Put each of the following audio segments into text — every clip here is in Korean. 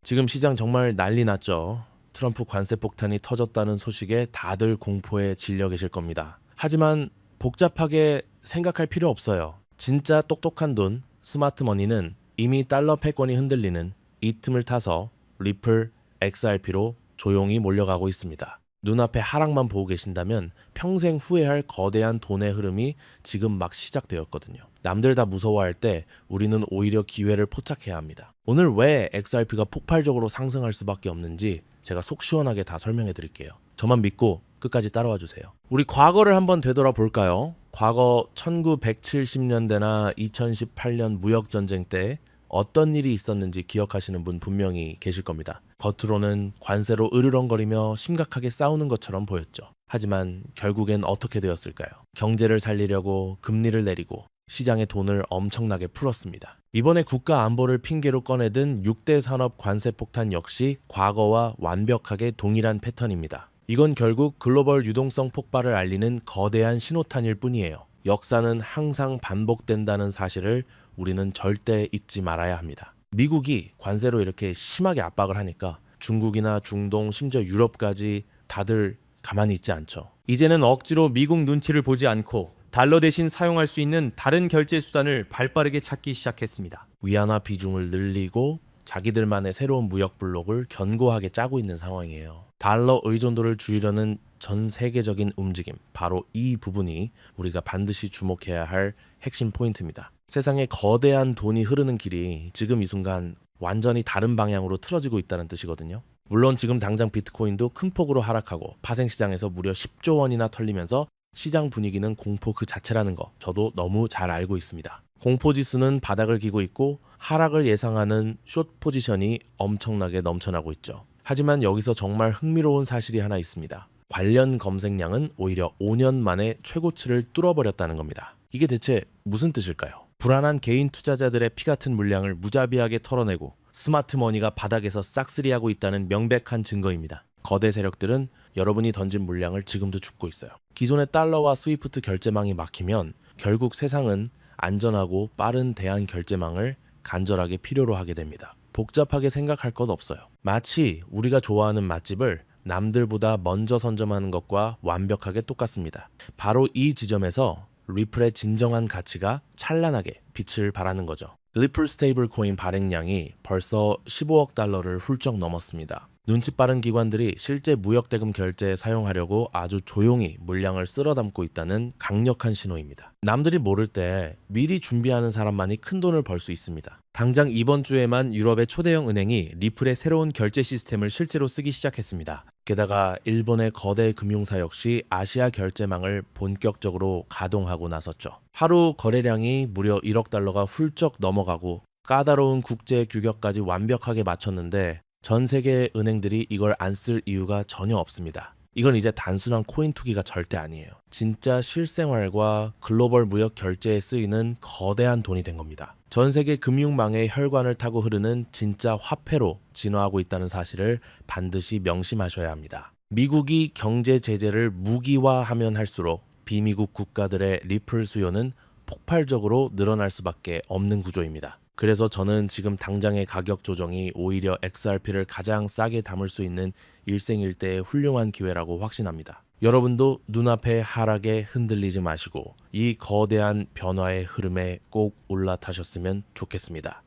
지금 시장 정말 난리 났죠. 트럼프 관세 폭탄이 터졌다는 소식에 다들 공포에 질려 계실 겁니다. 하지만 복잡하게 생각할 필요 없어요. 진짜 똑똑한 돈, 스마트 머니는 이미 달러 패권이 흔들리는 이 틈을 타서 리플, XRP로 조용히 몰려가고 있습니다. 눈앞에 하락만 보고 계신다면 평생 후회할 거대한 돈의 흐름이 지금 막 시작되었거든요. 남들 다 무서워할 때 우리는 오히려 기회를 포착해야 합니다. 오늘 왜 XRP가 폭발적으로 상승할 수밖에 없는지 제가 속 시원하게 다 설명해 드릴게요. 저만 믿고 끝까지 따라와 주세요. 우리 과거를 한번 되돌아 볼까요? 과거 1970년대나 2018년 무역전쟁 때 어떤 일이 있었는지 기억하시는 분 분명히 계실 겁니다. 겉으로는 관세로 으르렁거리며 심각하게 싸우는 것처럼 보였죠. 하지만 결국엔 어떻게 되었을까요? 경제를 살리려고 금리를 내리고 시장의 돈을 엄청나게 풀었습니다. 이번에 국가 안보를 핑계로 꺼내든 6대 산업 관세 폭탄 역시 과거와 완벽하게 동일한 패턴입니다. 이건 결국 글로벌 유동성 폭발을 알리는 거대한 신호탄일 뿐이에요. 역사는 항상 반복된다는 사실을 우리는 절대 잊지 말아야 합니다. 미국이 관세로 이렇게 심하게 압박을 하니까 중국이나 중동, 심지어 유럽까지 다들 가만히 있지 않죠. 이제는 억지로 미국 눈치를 보지 않고 달러 대신 사용할 수 있는 다른 결제 수단을 발빠르게 찾기 시작했습니다. 위안화 비중을 늘리고 자기들만의 새로운 무역 블록을 견고하게 짜고 있는 상황이에요. 달러 의존도를 줄이려는 전 세계적인 움직임, 바로 이 부분이 우리가 반드시 주목해야 할 핵심 포인트입니다. 세상에 거대한 돈이 흐르는 길이 지금 이 순간 완전히 다른 방향으로 틀어지고 있다는 뜻이거든요. 물론 지금 당장 비트코인도 큰 폭으로 하락하고 파생시장에서 무려 10조 원이나 털리면서 시장 분위기는 공포 그 자체라는 거 저도 너무 잘 알고 있습니다. 공포지수는 바닥을 기고 있고 하락을 예상하는 숏 포지션이 엄청나게 넘쳐나고 있죠. 하지만 여기서 정말 흥미로운 사실이 하나 있습니다. 관련 검색량은 오히려 5년 만에 최고치를 뚫어버렸다는 겁니다. 이게 대체 무슨 뜻일까요? 불안한 개인 투자자들의 피 같은 물량을 무자비하게 털어내고 스마트 머니가 바닥에서 싹쓸이하고 있다는 명백한 증거입니다. 거대 세력들은 여러분이 던진 물량을 지금도 줍고 있어요. 기존의 달러와 스위프트 결제망이 막히면 결국 세상은 안전하고 빠른 대한 결제망을 간절하게 필요로 하게 됩니다. 복잡하게 생각할 것 없어요. 마치 우리가 좋아하는 맛집을 남들보다 먼저 선점하는 것과 완벽하게 똑같습니다. 바로 이 지점에서 리플의 진정한 가치가 찬란하게 빛을 발하는 거죠. 리플 스테이블 코인 발행량이 벌써 15억 달러를 훌쩍 넘었습니다. 눈치 빠른 기관들이 실제 무역대금 결제에 사용하려고 아주 조용히 물량을 쓸어 담고 있다는 강력한 신호입니다. 남들이 모를 때 미리 준비하는 사람만이 큰 돈을 벌 수 있습니다. 당장 이번 주에만 유럽의 초대형 은행이 리플의 새로운 결제 시스템을 실제로 쓰기 시작했습니다. 게다가 일본의 거대 금융사 역시 아시아 결제망을 본격적으로 가동하고 나섰죠. 하루 거래량이 무려 1억 달러가 훌쩍 넘어가고 까다로운 국제 규격까지 완벽하게 맞췄는데 전 세계 은행들이 이걸 안 쓸 이유가 전혀 없습니다. 이건 이제 단순한 코인 투기가 절대 아니에요. 진짜 실생활과 글로벌 무역 결제에 쓰이는 거대한 돈이 된 겁니다. 전 세계 금융망의 혈관을 타고 흐르는 진짜 화폐로 진화하고 있다는 사실을 반드시 명심하셔야 합니다. 미국이 경제 제재를 무기화하면 할수록 비미국 국가들의 리플 수요는 폭발적으로 늘어날 수밖에 없는 구조입니다. 그래서 저는 지금 당장의 가격 조정이 오히려 XRP를 가장 싸게 담을 수 있는 일생일대의 훌륭한 기회라고 확신합니다. 여러분도 눈앞의 하락에 흔들리지 마시고 이 거대한 변화의 흐름에 꼭 올라타셨으면 좋겠습니다.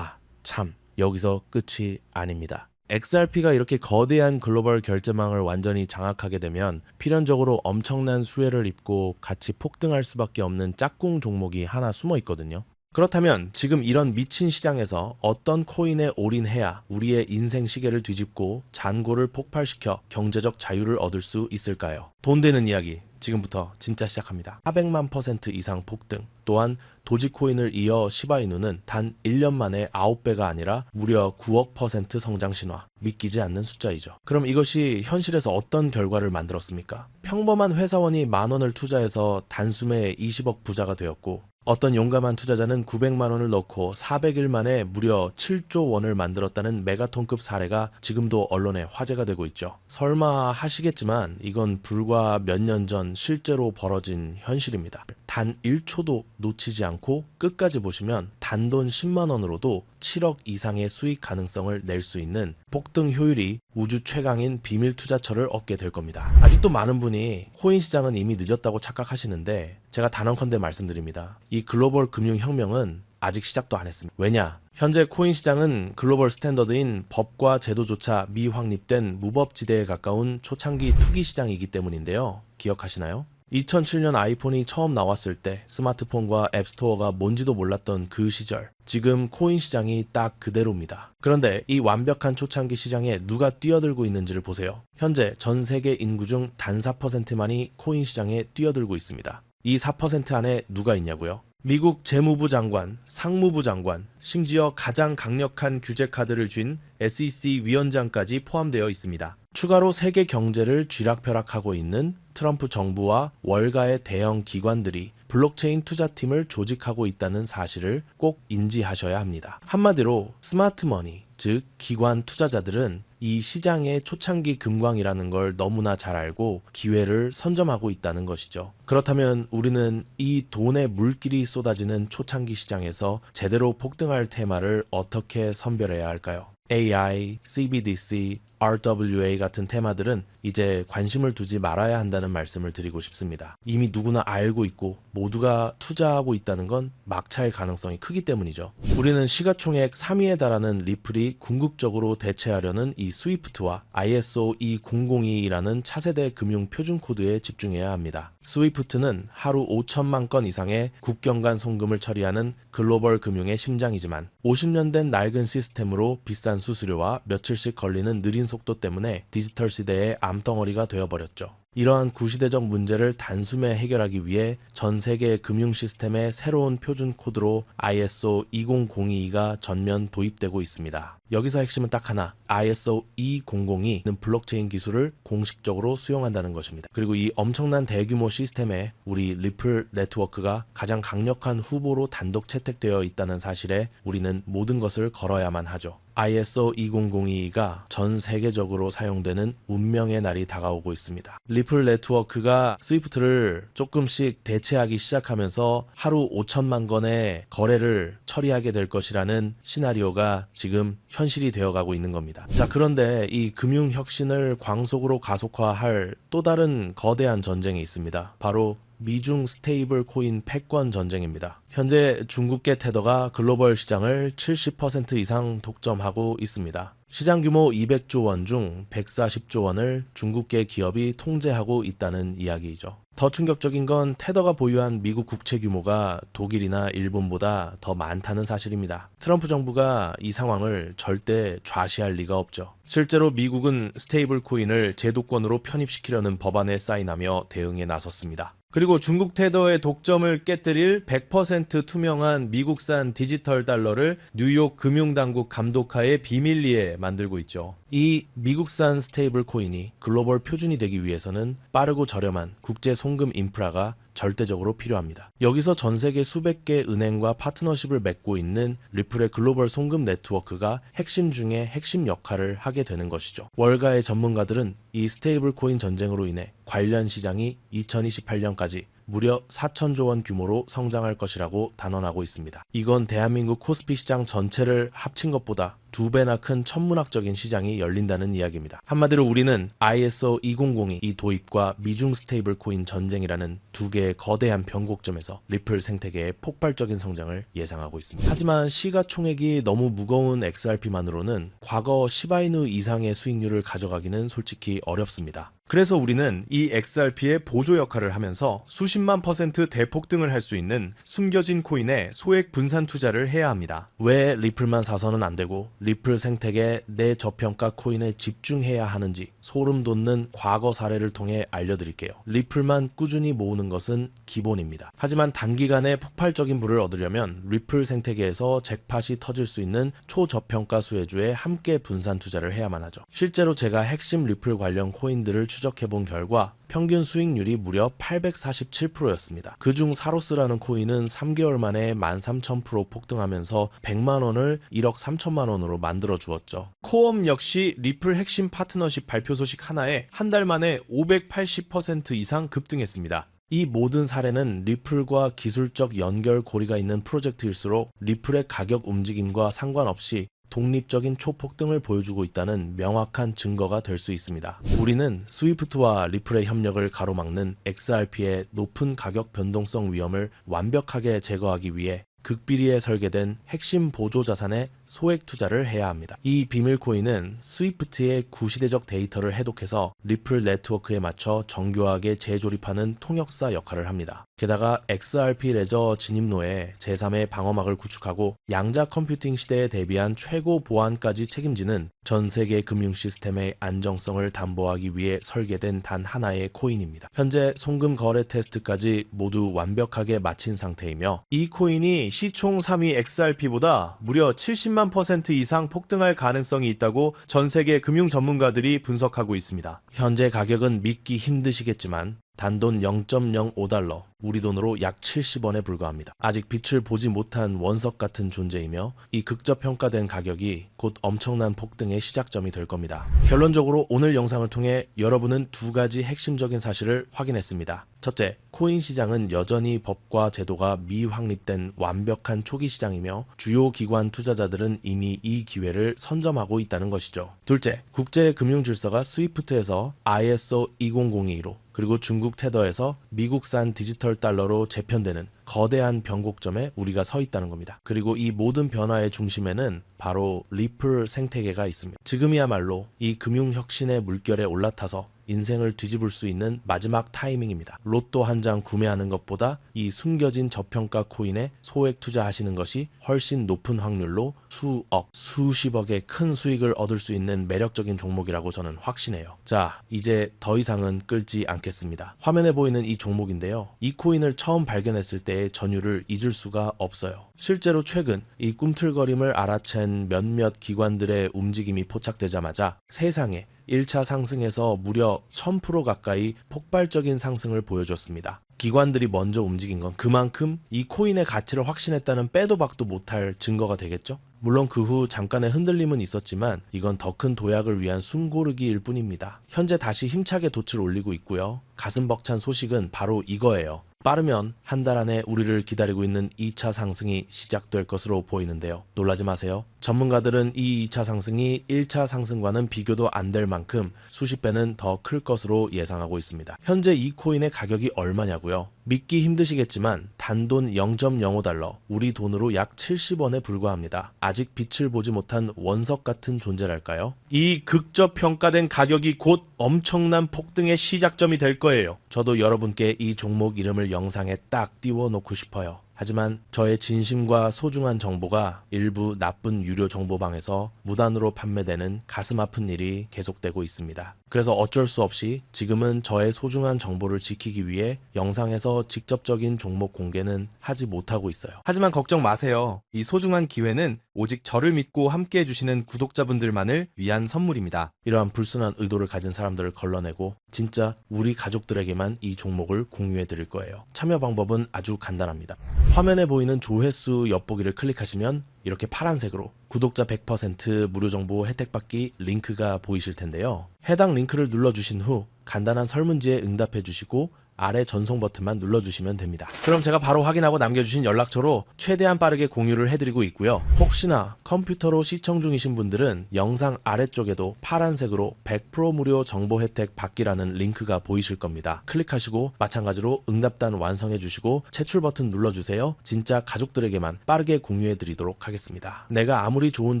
참, 여기서 끝이 아닙니다. XRP가 이렇게 거대한 글로벌 결제망을 완전히 장악하게 되면 필연적으로 엄청난 수혜를 입고 같이 폭등할 수밖에 없는 짝꿍 종목이 하나 숨어 있거든요. 그렇다면 지금 이런 미친 시장에서 어떤 코인에 올인해야 우리의 인생 시계를 뒤집고 잔고를 폭발시켜 경제적 자유를 얻을 수 있을까요? 돈 되는 이야기 지금부터 진짜 시작합니다. 400만 % 이상 폭등, 또한 도지코인을 이어 시바이누는 단 1년 만에 9배가 아니라 무려 9억 % 성장 신화. 믿기지 않는 숫자이죠. 그럼 이것이 현실에서 어떤 결과를 만들었습니까? 평범한 회사원이 10,000원을 투자해서 단숨에 20억 부자가 되었고 어떤 용감한 투자자는 900만 원을 넣고 400일 만에 무려 7조 원을 만들었다는 메가톤급 사례가 지금도 언론에 화제가 되고 있죠. 설마 하시겠지만 이건 불과 몇 년 전 실제로 벌어진 현실입니다. 단 1초도 놓치지 않고 끝까지 보시면 단돈 10만 원으로도 7억 이상의 수익 가능성을 낼 수 있는 폭등 효율이 우주 최강인 비밀 투자처를 얻게 될 겁니다. 아직도 많은 분이 코인 시장은 이미 늦었다고 착각하시는데 제가 단언컨대 말씀드립니다. 이 글로벌 금융혁명은 아직 시작도 안 했습니다. 왜냐? 현재 코인 시장은 글로벌 스탠더드인 법과 제도조차 미확립된 무법지대에 가까운 초창기 투기 시장이기 때문인데요. 기억하시나요? 2007년 아이폰이 처음 나왔을 때 스마트폰과 앱스토어가 뭔지도 몰랐던 그 시절, 지금 코인 시장이 딱 그대로입니다. 그런데 이 완벽한 초창기 시장에 누가 뛰어들고 있는지를 보세요. 현재 전 세계 인구 중 단 4%만이 코인 시장에 뛰어들고 있습니다. 이 4% 안에 누가 있냐고요? 미국 재무부 장관, 상무부 장관, 심지어 가장 강력한 규제 카드를 쥔 SEC 위원장까지 포함되어 있습니다. 추가로 세계 경제를 쥐락펴락하고 있는 트럼프 정부와 월가의 대형 기관들이 블록체인 투자팀을 조직하고 있다는 사실을 꼭 인지하셔야 합니다. 한마디로 스마트머니, 즉 기관 투자자들은 이 시장의 초창기 금광이라는 걸 너무나 잘 알고 기회를 선점하고 있다는 것이죠. 그렇다면 우리는 이 돈의 물길이 쏟아지는 초창기 시장에서 제대로 폭등할 테마를 어떻게 선별해야 할까요? AI, CBDC, RWA 같은 테마들은 이제 관심을 두지 말아야 한다는 말씀을 드리고 싶습니다. 이미 누구나 알고 있고 모두가 투자하고 있다는 건 막차일 가능성이 크기 때문이죠. 우리는 시가총액 3위에 달하는 리플이 궁극적으로 대체하려는 이 스위프트와 ISO 2002라는 차세대 금융 표준 코드에 집중해야 합니다. 스위프트는 하루 5천만 건 이상의 국경 간 송금을 처리하는 글로벌 금융의 심장이지만 50년 된 낡은 시스템으로 비싼 수수료와 며칠씩 걸리는 느린 속도 때문에 디지털 시대의 암덩어리가 되어버렸죠. 이러한 구시대적 문제를 단숨에 해결하기 위해 전 세계 금융 시스템의 새로운 표준 코드로 ISO 20022가 전면 도입되고 있습니다. 여기서 핵심은 딱 하나, ISO 2002는 블록체인 기술을 공식적으로 수용한다는 것입니다. 그리고 이 엄청난 대규모 시스템에 우리 리플 네트워크가 가장 강력한 후보로 단독 채택되어 있다는 사실에 우리는 모든 것을 걸어야만 하죠. ISO 2002가 전 세계적으로 사용되는 운명의 날이 다가오고 있습니다. 리플 네트워크가 스위프트를 조금씩 대체하기 시작하면서 하루 5천만 건의 거래를 처리하게 될 것이라는 시나리오가 지금 현실이 되어가고 있는 겁니다. 자, 그런데 이 금융혁신을 광속으로 가속화할 또 다른 거대한 전쟁이 있습니다. 바로 미중 스테이블 코인 패권 전쟁입니다. 현재 중국계 테더가 글로벌 시장을 70% 이상 독점하고 있습니다. 시장 규모 200조 원 중 140조 원을 중국계 기업이 통제하고 있다는 이야기이죠. 더 충격적인 건 테더가 보유한 미국 국채 규모가 독일이나 일본보다 더 많다는 사실입니다. 트럼프 정부가 이 상황을 절대 좌시할 리가 없죠. 실제로 미국은 스테이블 코인을 제도권으로 편입시키려는 법안에 사인하며 대응에 나섰습니다. 그리고 중국 테더의 독점을 깨뜨릴 100% 투명한 미국산 디지털 달러를 뉴욕 금융당국 감독하에 비밀리에 만들고 있죠. 이 미국산 스테이블 코인이 글로벌 표준이 되기 위해서는 빠르고 저렴한 국제 송금 인프라가 절대적으로 필요합니다. 여기서 전 세계 수백 개 은행과 파트너십을 맺고 있는 리플의 글로벌 송금 네트워크가 핵심 중에 핵심 역할을 하게 되는 것이죠. 월가의 전문가들은 이 스테이블 코인 전쟁으로 인해 관련 시장이 2028년까지 무려 4천조 원 규모로 성장할 것이라고 단언하고 있습니다. 이건 대한민국 코스피 시장 전체를 합친 것보다 2배나 큰 천문학적인 시장이 열린다는 이야기입니다. 한마디로 우리는 ISO 2002 이 도입과 미중 스테이블 코인 전쟁이라는 두 개의 거대한 변곡점에서 리플 생태계의 폭발적인 성장을 예상하고 있습니다. 하지만 시가총액이 너무 무거운 XRP만으로는 과거 시바이누 이상의 수익률을 가져가기는 솔직히 어렵습니다. 그래서 우리는 이 XRP의 보조 역할을 하면서 수십만 % 대폭등을 할 수 있는 숨겨진 코인에 소액 분산 투자를 해야 합니다. 왜 리플만 사서는 안 되고 리플 생태계 내저평가 코인에 집중해야 하는지 소름 돋는 과거 사례를 통해 알려드릴게요. 리플만 꾸준히 모으는 것은 기본입니다. 하지만 단기간에 폭발적인 부를 얻으려면 리플 생태계에서 잭팟이 터질 수 있는 초저평가 수혜주에 함께 분산 투자를 해야만 하죠. 실제로 제가 핵심 리플 관련 코인들을 추적해본 결과 평균 수익률이 무려 847%였습니다. 그중 사로스라는 코인은 3개월 만에 13,000% 폭등하면서 100만 원을 1억 3천만 원으로 만들어 주었죠. 코엄 역시 리플 핵심 파트너십 발표 소식 하나에 한 달 만에 580% 이상 급등했습니다. 이 모든 사례는 리플과 기술적 연결고리가 있는 프로젝트일수록 리플의 가격 움직임과 상관없이 독립적인 초폭등을 보여주고 있다는 명확한 증거가 될 수 있습니다. 우리는 스위프트와 리플의 협력을 가로막는 XRP의 높은 가격 변동성 위험을 완벽하게 제거하기 위해 극비리에 설계된 핵심 보조 자산에 소액 투자를 해야 합니다. 이 비밀 코인은 스위프트의 구시대적 데이터를 해독해서 리플 네트워크에 맞춰 정교하게 재조립하는 통역사 역할을 합니다. 게다가 XRP 레저 진입로에 제3의 방어막을 구축하고 양자 컴퓨팅 시대에 대비한 최고 보안까지 책임지는 전 세계 금융 시스템의 안정성을 담보하기 위해 설계된 단 하나의 코인입니다. 현재 송금 거래 테스트까지 모두 완벽하게 마친 상태이며 이 코인이 시총 3위 XRP보다 무려 70만 % 이상 폭등할 가능성이 있다고 전 세계 금융 전문가들이 분석하고 있습니다. 현재 가격은 믿기 힘드시겠지만 단돈 0.05달러, 우리 돈으로 약 70원에 불과합니다. 아직 빛을 보지 못한 원석 같은 존재이며 이 극저평가된 가격이 곧 엄청난 폭등의 시작점이 될 겁니다. 결론적으로 오늘 영상을 통해 여러분은 두 가지 핵심적인 사실을 확인했습니다. 첫째, 코인 시장은 여전히 법과 제도가 미확립된 완벽한 초기 시장이며 주요 기관 투자자들은 이미 이 기회를 선점하고 있다는 것이죠. 둘째, 국제 금융 질서가 스위프트에서 ISO 20022로 그리고 중국 테더에서 미국산 디지털 달러로 재편되는 거대한 변곡점에 우리가 서 있다는 겁니다. 그리고 이 모든 변화의 중심에는 바로 리플 생태계가 있습니다. 지금이야말로 이 금융혁신의 물결에 올라타서 인생을 뒤집을 수 있는 마지막 타이밍입니다. 로또 한 장 구매하는 것보다 이 숨겨진 저평가 코인에 소액 투자하시는 것이 훨씬 높은 확률로 수억, 수십억의 큰 수익을 얻을 수 있는 매력적인 종목이라고 저는 확신해요. 자, 이제 더 이상은 끌지 않겠습니다. 화면에 보이는 이 종목인데요. 이 코인을 처음 발견했을 때의 전율을 잊을 수가 없어요. 실제로 최근 이 꿈틀거림을 알아챈 몇몇 기관들의 움직임이 포착되자마자 세상에 1차 상승에서 무려 1000% 가까이 폭발적인 상승을 보여줬습니다. 기관들이 먼저 움직인 건 그만큼 이 코인의 가치를 확신했다는 빼도 박도 못할 증거가 되겠죠? 물론 그 후 잠깐의 흔들림은 있었지만 이건 더 큰 도약을 위한 숨고르기일 뿐입니다. 현재 다시 힘차게 돛을 올리고 있고요. 가슴 벅찬 소식은 바로 이거예요. 빠르면 한 달 안에 우리를 기다리고 있는 2차 상승이 시작될 것으로 보이는데요. 놀라지 마세요. 전문가들은 이 2차 상승이 1차 상승과는 비교도 안 될 만큼 수십 배는 더 클 것으로 예상하고 있습니다. 현재 이 코인의 가격이 얼마냐고요? 믿기 힘드시겠지만 단돈 0.05달러, 우리 돈으로 약 70원에 불과합니다. 아직 빛을 보지 못한 원석 같은 존재랄까요? 이 극저평가된 가격이 곧 엄청난 폭등의 시작점이 될 거예요. 저도 여러분께 이 종목 이름을 영상에 딱 띄워놓고 싶어요. 하지만 저의 진심과 소중한 정보가 일부 나쁜 유료 정보방에서 무단으로 판매되는 가슴 아픈 일이 계속되고 있습니다. 그래서 어쩔 수 없이 지금은 저의 소중한 정보를 지키기 위해 영상에서 직접적인 종목 공개는 하지 못하고 있어요. 하지만 걱정 마세요. 이 소중한 기회는 오직 저를 믿고 함께 해주시는 구독자분들만을 위한 선물입니다. 이러한 불순한 의도를 가진 사람들을 걸러내고 진짜 우리 가족들에게만 이 종목을 공유해 드릴 거예요. 참여 방법은 아주 간단합니다. 화면에 보이는 조회수 엿보기를 클릭하시면 이렇게 파란색으로 구독자 100% 무료 정보 혜택 받기 링크가 보이실 텐데요. 해당 링크를 눌러주신 후 간단한 설문지에 응답해 주시고 아래 전송 버튼만 눌러주시면 됩니다. 그럼 제가 바로 확인하고 남겨주신 연락처로 최대한 빠르게 공유를 해드리고 있고요. 혹시나 컴퓨터로 시청 중이신 분들은 영상 아래쪽에도 파란색으로 100% 무료 정보 혜택 받기라는 링크가 보이실 겁니다. 클릭하시고 마찬가지로 응답단 완성해 주시고 채출 버튼 눌러주세요. 진짜 가족들에게만 빠르게 공유해 드리도록 하겠습니다. 내가 아무리 좋은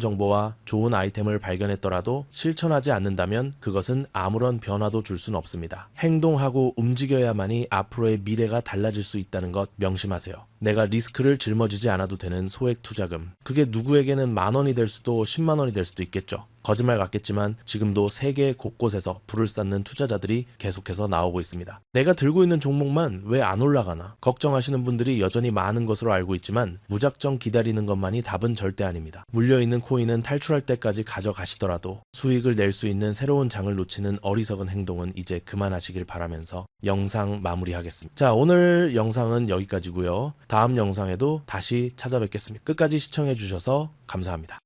정보와 좋은 아이템을 발견했더라도 실천하지 않는다면 그것은 아무런 변화도 줄 수는 없습니다. 행동하고 움직여야만이 앞으로의 미래가 달라질 수 있다는 것 명심하세요. 내가 리스크를 짊어지지 않아도 되는 소액 투자금. 그게 누구에게는 10,000원이 될 수도 100,000원이 될 수도 있겠죠. 거짓말 같겠지만 지금도 세계 곳곳에서 불을 쌓는 투자자들이 계속해서 나오고 있습니다. 내가 들고 있는 종목만 왜 안 올라가나 걱정하시는 분들이 여전히 많은 것으로 알고 있지만 무작정 기다리는 것만이 답은 절대 아닙니다. 물려있는 코인은 탈출할 때까지 가져가시더라도 수익을 낼 수 있는 새로운 장을 놓치는 어리석은 행동은 이제 그만하시길 바라면서 영상 마무리하겠습니다. 자, 오늘 영상은 여기까지고요. 다음 영상에도 다시 찾아뵙겠습니다. 끝까지 시청해 주셔서 감사합니다.